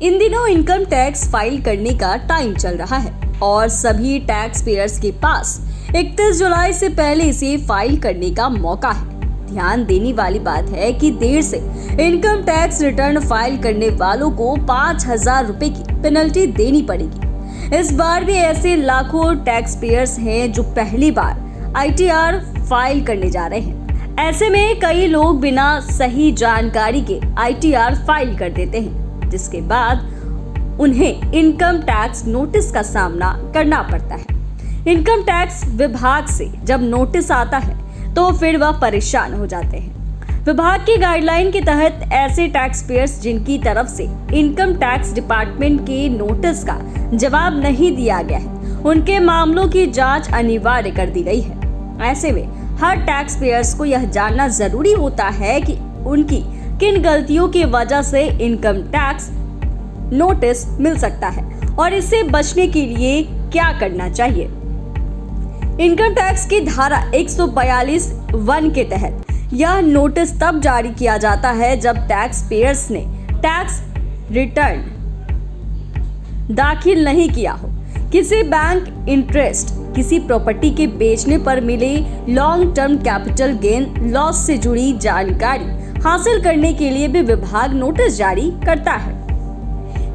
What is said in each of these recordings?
इन दिनों income tax file करने का टाइम चल रहा है और सभी टैक्स पेयर्स के पास 31 जुलाई से पहले इसे फाइल करने का मौका है। ध्यान देने वाली बात है कि देर से इनकम टैक्स रिटर्न फाइल करने वालों को 5,000 रुपए की पेनल्टी देनी पड़ेगी। इस बार भी ऐसे लाखों टैक्स पेयर्स हैं जो पहली बार ITR फाइल करने जा रहे हैं। ऐसे में कई लोग बिना सही जानकारी के ITR फाइल कर देते हैं, जिसके बाद उन्हें इनकम टैक्स नोटिस का सामना करना पड़ता है। इनकम टैक्स विभाग से जब नोटिस आता है तो फिर वह परेशान हो जाते हैं। विभाग की गाइडलाइन के तहत ऐसे टैक्स पेयर्स जिनकी तरफ से इनकम टैक्स डिपार्टमेंट के नोटिस का जवाब नहीं दिया गया है, उनके मामलों की जांच अनिवार्य कर दी गई है। ऐसे में हर टैक्स पेयर्स को यह जानना जरूरी होता है कि उनकी किन गलतियों की वजह से इनकम टैक्स नोटिस मिल सकता है और इससे बचने के लिए क्या करना चाहिए। इनकम टैक्स की धारा 142(1) के तहत यह नोटिस तब जारी किया जाता है जब टैक्स पेयर्स ने टैक्स रिटर्न दाखिल नहीं किया हो, किसी बैंक इंटरेस्ट, किसी प्रॉपर्टी के बेचने पर मिले long term capital gain loss से जुड़ी जानकारी हासिल करने के लिए भी विभाग नोटिस जारी करता है।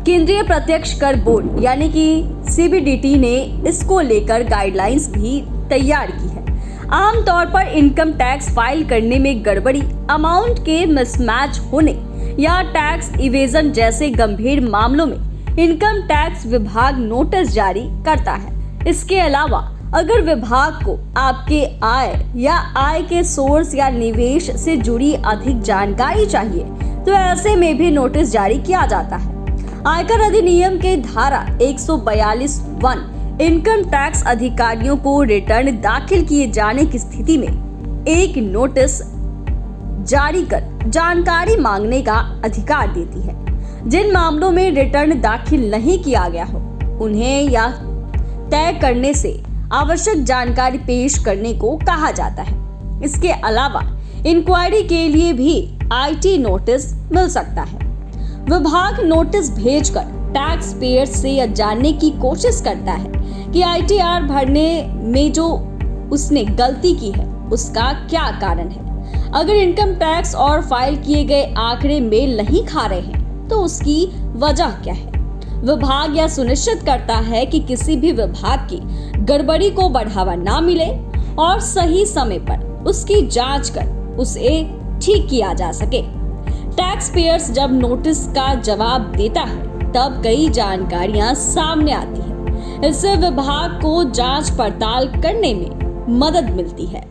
केंद्रीय प्रत्यक्ष कर बोर्ड यानी कि CBDT ने इसको लेकर गाइडलाइंस भी तैयार की है। आमतौर पर इनकम टैक्स फाइल करने में गड़बड़ी, अमाउंट के मिसमैच होने या टैक्स इवेजन जैसे गंभीर मामलों में इनकम टैक्स विभाग नोटिस जारी करता है। इसके अलावा अगर विभाग को आपके आय या आय के सोर्स या निवेश से जुड़ी अधिक जानकारी चाहिए तो ऐसे में भी नोटिस जारी किया जाता है। आयकर अधिनियम के धारा 142(1) इनकम टैक्स अधिकारियों को रिटर्न दाखिल किए जाने की स्थिति में एक नोटिस जारी कर जानकारी मांगने का अधिकार देती है। जिन मामलों में रिटर्न दाखिल नहीं किया गया हो, उन्हें यह तय करने से आवश्यक जानकारी पेश करने को कहा जाता है। इसके अलावा इंक्वायरी के लिए भी IT नोटिस मिल सकता है। विभाग नोटिस भेजकर टैक्स पेयर से यह जानने की कोशिश करता है कि ITR भरने में जो उसने गलती की है उसका क्या कारण है। अगर इनकम टैक्स और फाइल किए गए आंकड़े मेल नहीं खा रहे हैं तो उसकी वजह क्या है। विभाग यह सुनिश्चित करता है कि किसी भी विभाग की गड़बड़ी को बढ़ावा ना मिले और सही समय पर उसकी जांच कर उसे ठीक किया जा सके। टैक्स पेयर्स जब नोटिस का जवाब देता है तब कई जानकारियां सामने आती हैं। इससे विभाग को जांच पड़ताल करने में मदद मिलती है।